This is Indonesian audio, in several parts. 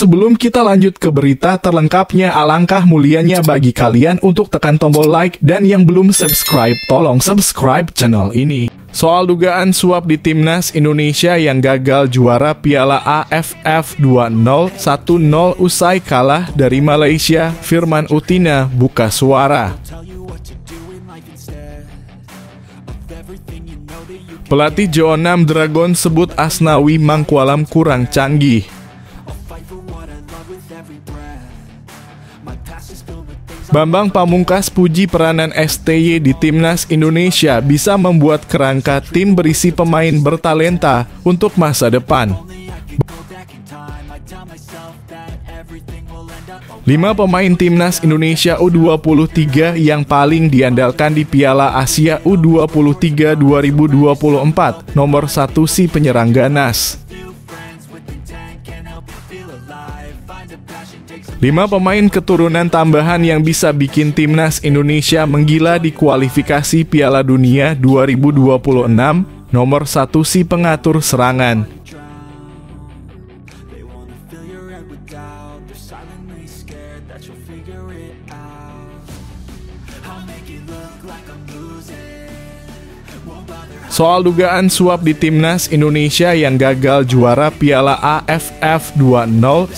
sebelum kita lanjut ke berita terlengkapnya, alangkah mulianya bagi kalian untuk tekan tombol like, dan yang belum subscribe, tolong subscribe channel ini. Soal dugaan suap di Timnas Indonesia yang gagal juara Piala AFF 2010 usai kalah dari Malaysia, Firman Utina buka suara. Pelatih Jeonnam Dragons sebut Asnawi Mangkualam kurang canggih. Bambang Pamungkas puji peranan STY di Timnas Indonesia bisa membuat kerangka tim berisi pemain bertalenta untuk masa depan. 5 pemain Timnas Indonesia U23 yang paling diandalkan di Piala Asia U23 2024. Nomor 1 si penyerang ganas. 5 pemain keturunan tambahan yang bisa bikin Timnas Indonesia menggila di kualifikasi Piala Dunia 2026. Nomor 1 si pengatur serangan. Soal dugaan suap di Timnas Indonesia yang gagal juara Piala AFF 2010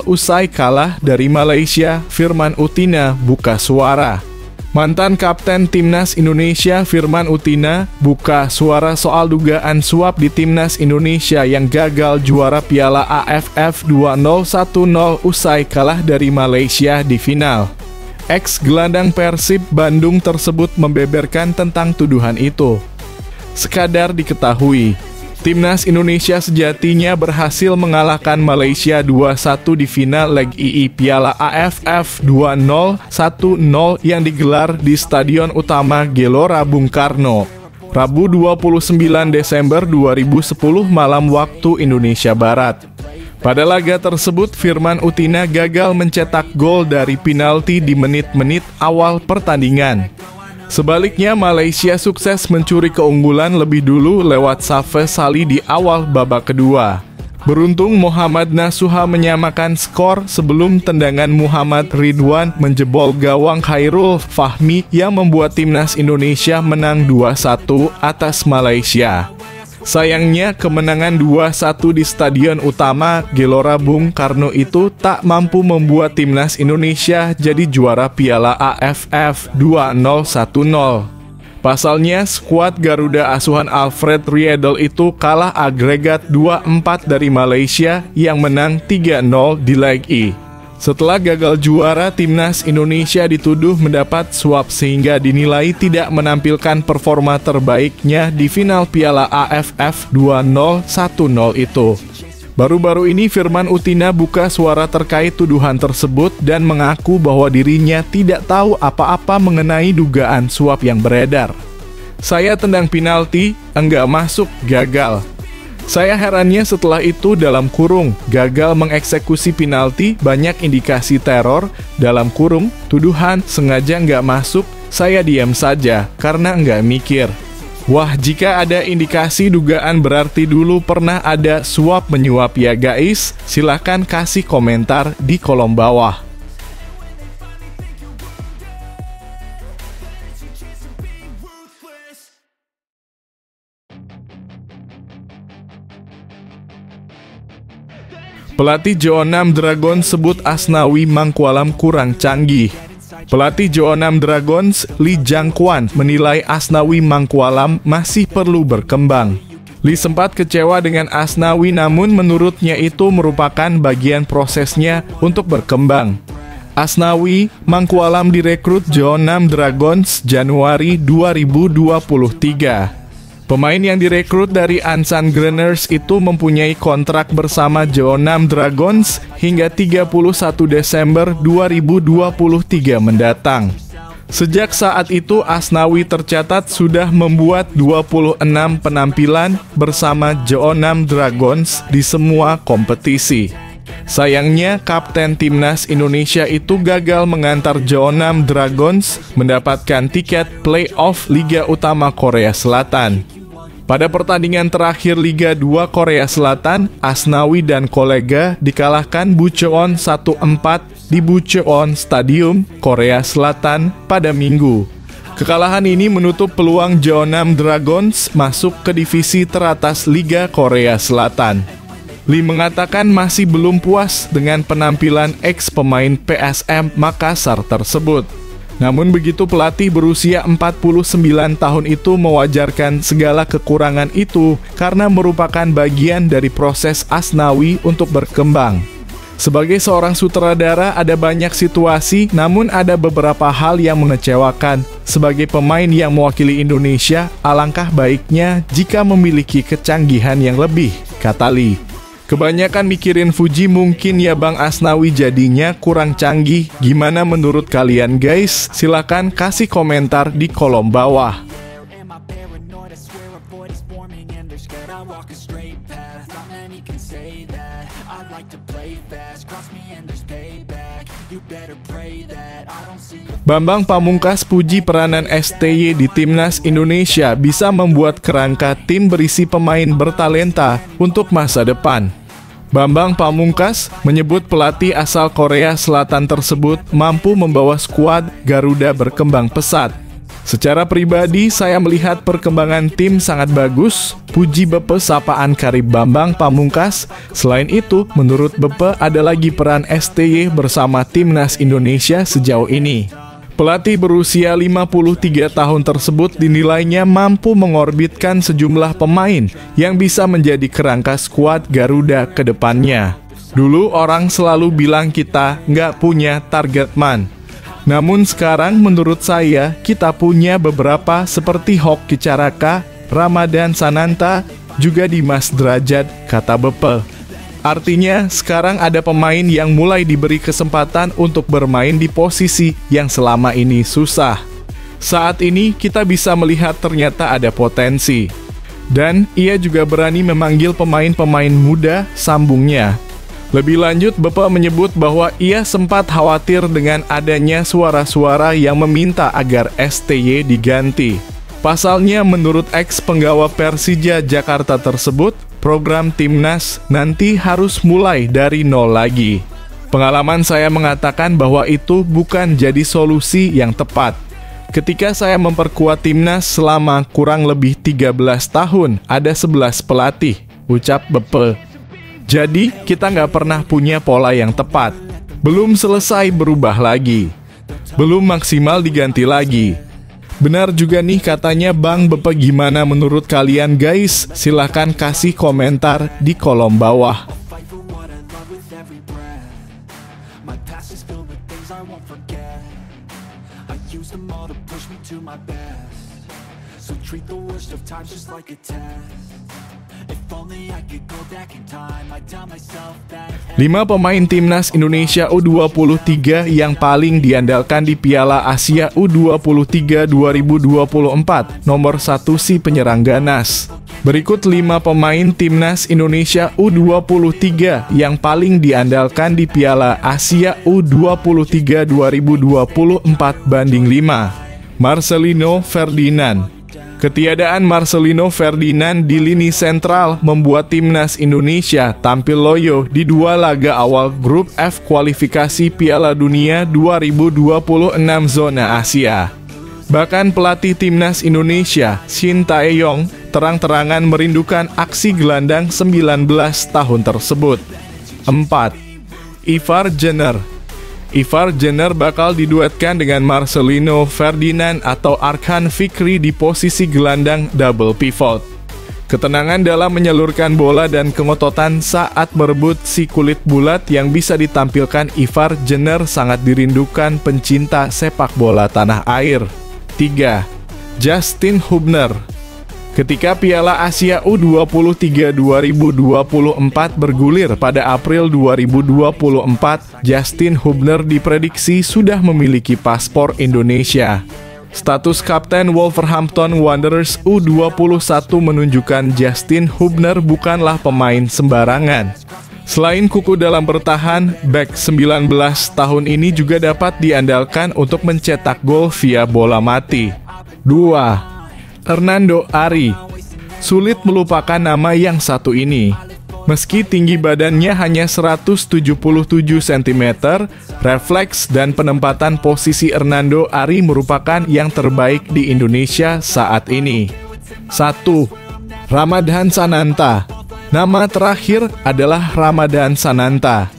usai kalah dari Malaysia, Firman Utina buka suara. Mantan Kapten Timnas Indonesia Firman Utina buka suara soal dugaan suap di Timnas Indonesia yang gagal juara Piala AFF 2010 usai kalah dari Malaysia di final. Ex-gelandang Persib Bandung tersebut membeberkan tentang tuduhan itu. Sekadar diketahui, Timnas Indonesia sejatinya berhasil mengalahkan Malaysia 2-1 di final leg II Piala AFF 2010 yang digelar di Stadion Utama Gelora Bung Karno, Rabu 29 Desember 2010 malam waktu Indonesia Barat. Pada laga tersebut, Firman Utina gagal mencetak gol dari penalti di menit-menit awal pertandingan. Sebaliknya, Malaysia sukses mencuri keunggulan lebih dulu lewat Safeh Sali di awal babak kedua. Beruntung Muhammad Nasuha menyamakan skor sebelum tendangan Muhammad Ridwan menjebol gawang Khairul Fahmi yang membuat Timnas Indonesia menang 2-1 atas Malaysia. Sayangnya, kemenangan 2-1 di Stadion Utama Gelora Bung Karno itu tak mampu membuat Timnas Indonesia jadi juara Piala AFF 2010. Pasalnya, skuad Garuda asuhan Alfred Riedel itu kalah agregat 2-4 dari Malaysia yang menang 3-0 di leg I. Setelah gagal juara, Timnas Indonesia dituduh mendapat suap sehingga dinilai tidak menampilkan performa terbaiknya di final Piala AFF 2010 itu. Baru-baru ini Firman Utina buka suara terkait tuduhan tersebut dan mengaku bahwa dirinya tidak tahu apa-apa mengenai dugaan suap yang beredar. Saya tendang penalti, enggak masuk, gagal. Saya herannya setelah itu dalam kurung, gagal mengeksekusi penalti, banyak indikasi teror, dalam kurung, tuduhan, sengaja nggak masuk, saya diam saja, karena nggak mikir. Wah, jika ada indikasi dugaan berarti dulu pernah ada suap menyuap ya guys, silahkan kasih komentar di kolom bawah. Pelatih Jeonnam Dragons sebut Asnawi Mangkualam kurang canggih. Pelatih Jeonnam Dragons, Lee Jang-kwan, menilai Asnawi Mangkualam masih perlu berkembang. Lee sempat kecewa dengan Asnawi, namun menurutnya itu merupakan bagian prosesnya untuk berkembang. Asnawi Mangkualam direkrut Jeonnam Dragons Januari 2023. Pemain yang direkrut dari Ansan Gunners itu mempunyai kontrak bersama Jeonnam Dragons hingga 31 Desember 2023 mendatang. Sejak saat itu, Asnawi tercatat sudah membuat 26 penampilan bersama Jeonnam Dragons di semua kompetisi. Sayangnya, Kapten Timnas Indonesia itu gagal mengantar Jeonnam Dragons mendapatkan tiket playoff Liga Utama Korea Selatan. Pada pertandingan terakhir Liga 2 Korea Selatan, Asnawi dan kolega dikalahkan Bucheon 1-4 di Bucheon Stadium, Korea Selatan pada Minggu. Kekalahan ini menutup peluang Jeonnam Dragons masuk ke divisi teratas Liga Korea Selatan. Lee mengatakan masih belum puas dengan penampilan ex-pemain PSM Makassar tersebut. Namun begitu pelatih berusia 49 tahun itu mewajarkan segala kekurangan itu karena merupakan bagian dari proses Asnawi untuk berkembang. Sebagai seorang sutradara ada banyak situasi, namun ada beberapa hal yang mengecewakan. Sebagai pemain yang mewakili Indonesia, alangkah baiknya jika memiliki kecanggihan yang lebih, kata Lee. Kebanyakan mikirin Fuji mungkin ya Bang Asnawi jadinya kurang canggih. Gimana menurut kalian guys? Silakan kasih komentar di kolom bawah. Bambang Pamungkas puji peranan STY di Timnas Indonesia bisa membuat kerangka tim berisi pemain bertalenta untuk masa depan. Bambang Pamungkas menyebut pelatih asal Korea Selatan tersebut mampu membawa skuad Garuda berkembang pesat. Secara pribadi, saya melihat perkembangan tim sangat bagus, puji Bepe sapaan karib Bambang Pamungkas. Selain itu, menurut Bepe ada lagi peran STY bersama Timnas Indonesia sejauh ini. Pelatih berusia 53 tahun tersebut dinilainya mampu mengorbitkan sejumlah pemain yang bisa menjadi kerangka skuad Garuda ke depannya. Dulu orang selalu bilang kita nggak punya target man. Namun sekarang menurut saya kita punya beberapa seperti Hoki Caraka, Ramadan Sananta, juga Dimas Derajat, kata Bepe. Artinya sekarang ada pemain yang mulai diberi kesempatan untuk bermain di posisi yang selama ini susah. Saat ini kita bisa melihat ternyata ada potensi. Dan ia juga berani memanggil pemain-pemain muda, sambungnya. Lebih lanjut, Bepe menyebut bahwa ia sempat khawatir dengan adanya suara-suara yang meminta agar STY diganti. Pasalnya, menurut ex-penggawa Persija Jakarta tersebut, program Timnas nanti harus mulai dari nol lagi. Pengalaman saya mengatakan bahwa itu bukan jadi solusi yang tepat. Ketika saya memperkuat Timnas selama kurang lebih 13 tahun, ada 11 pelatih, ucap Bepe. Jadi, kita nggak pernah punya pola yang tepat. Belum selesai berubah lagi. Belum maksimal diganti lagi. Benar juga nih katanya Bang Bepe, gimana menurut kalian guys? Silahkan kasih komentar di kolom bawah. So treat the worst of times just like a test. If only I could go back in time, I'd tell myself that. 5 pemain Timnas Indonesia U23 yang paling diandalkan di Piala Asia U23 2024. Nomor 1 si penyerang ganas. Berikut 5 pemain Timnas Indonesia U23 yang paling diandalkan di Piala Asia U23 2024 banding 5. Marcelino Ferdinand. Ketiadaan Marcelino Ferdinand di lini sentral membuat Timnas Indonesia tampil loyo di 2 laga awal grup F kualifikasi Piala Dunia 2026 zona Asia. Bahkan pelatih Timnas Indonesia, Shin Tae-yong, terang-terangan merindukan aksi gelandang 19 tahun tersebut. 4. Ivar Jenner. Ivar Jenner bakal diduetkan dengan Marcelino Ferdinand atau Arkan Fikri di posisi gelandang double pivot. Ketenangan dalam menyalurkan bola dan kengototan saat berebut si kulit bulat yang bisa ditampilkan Ivar Jenner sangat dirindukan pencinta sepak bola tanah air. 3. Justin Hubner. Ketika Piala Asia U23 2024 bergulir pada April 2024, Justin Hubner diprediksi sudah memiliki paspor Indonesia. Status Kapten Wolverhampton Wanderers U21 menunjukkan Justin Hubner bukanlah pemain sembarangan. Selain kuku dalam bertahan, bek 19 tahun ini juga dapat diandalkan untuk mencetak gol via bola mati. 2. Hernando Ari. Sulit melupakan nama yang satu ini. Meski tinggi badannya hanya 177 cm, refleks dan penempatan posisi Hernando Ari merupakan yang terbaik di Indonesia saat ini. 1. Ramadhan Sananta. Nama terakhir adalah Ramadhan Sananta.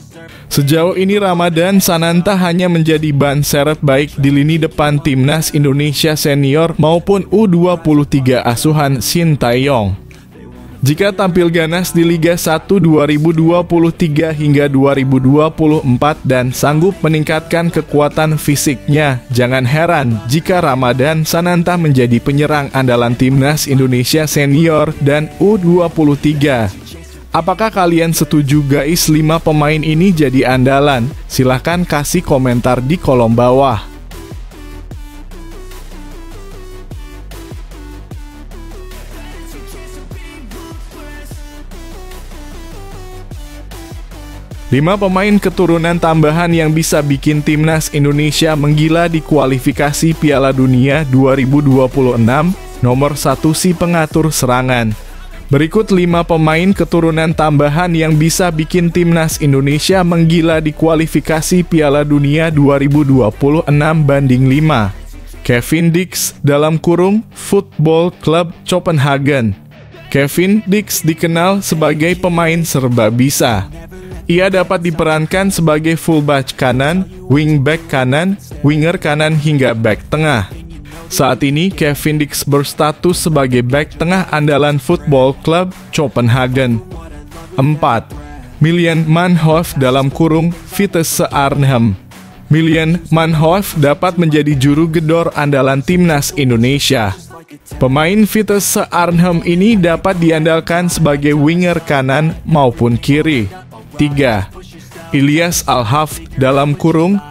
Sejauh ini Ramadhan Sananta hanya menjadi ban seret baik di lini depan Timnas Indonesia Senior maupun U23 asuhan Sintayong. Jika tampil ganas di Liga 1 2023 hingga 2024 dan sanggup meningkatkan kekuatan fisiknya, jangan heran jika Ramadhan Sananta menjadi penyerang andalan Timnas Indonesia Senior dan U23. Apakah kalian setuju guys 5 pemain ini jadi andalan? Silahkan kasih komentar di kolom bawah. Lima pemain keturunan tambahan yang bisa bikin Timnas Indonesia menggila di kualifikasi Piala Dunia 2026. Nomor 1 si pengatur serangan. Berikut 5 pemain keturunan tambahan yang bisa bikin Timnas Indonesia menggila di kualifikasi Piala Dunia 2026 banding 5. Kevin Dix (Football Club Copenhagen). Kevin Dix dikenal sebagai pemain serba bisa. Ia dapat diperankan sebagai fullback kanan, wingback kanan, winger kanan hingga back tengah. Saat ini Kevin Dix berstatus sebagai back tengah andalan Football Club Copenhagen. 4. Miljan Manhoef (Vitesse Arnhem). Miljan Manhoef dapat menjadi juru gedor andalan Timnas Indonesia. Pemain Vitesse Arnhem ini dapat diandalkan sebagai winger kanan maupun kiri. 3. Ilyas Al-Hafd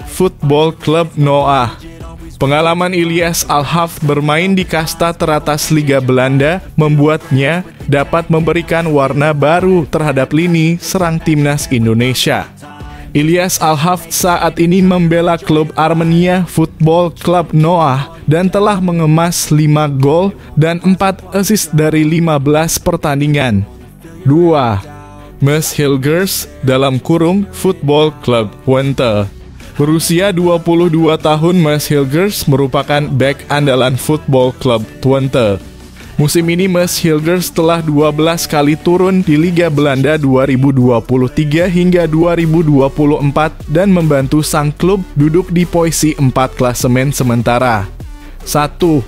(Football Club Noah). Pengalaman Ilyas Al-Hafd bermain di kasta teratas Liga Belanda membuatnya dapat memberikan warna baru terhadap lini serang Timnas Indonesia. Ilyas Al-Hafd saat ini membela klub Armenia Football Club Noah dan telah mengemas 5 gol dan 4 assist dari 15 pertandingan. 2. Mads Hilgers (Football Club Twente). Berusia 22 tahun, Mads Hilgers merupakan bek andalan Football Club Twente. Musim ini Mads Hilgers telah 12 kali turun di Liga Belanda 2023 hingga 2024 dan membantu sang klub duduk di posisi 4 klasemen sementara. 1.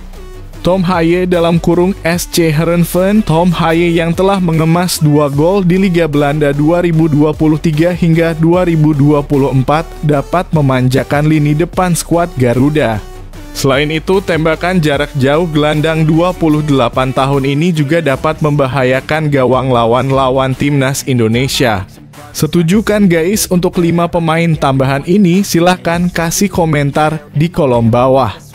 Tom Haye (SC Heerenveen). Tom Haye yang telah mengemas 2 gol di Liga Belanda 2023 hingga 2024 dapat memanjakan lini depan skuad Garuda. Selain itu, tembakan jarak jauh gelandang 28 tahun ini juga dapat membahayakan gawang lawan Timnas Indonesia. Setuju kan guys untuk 5 pemain tambahan ini? Silahkan kasih komentar di kolom bawah.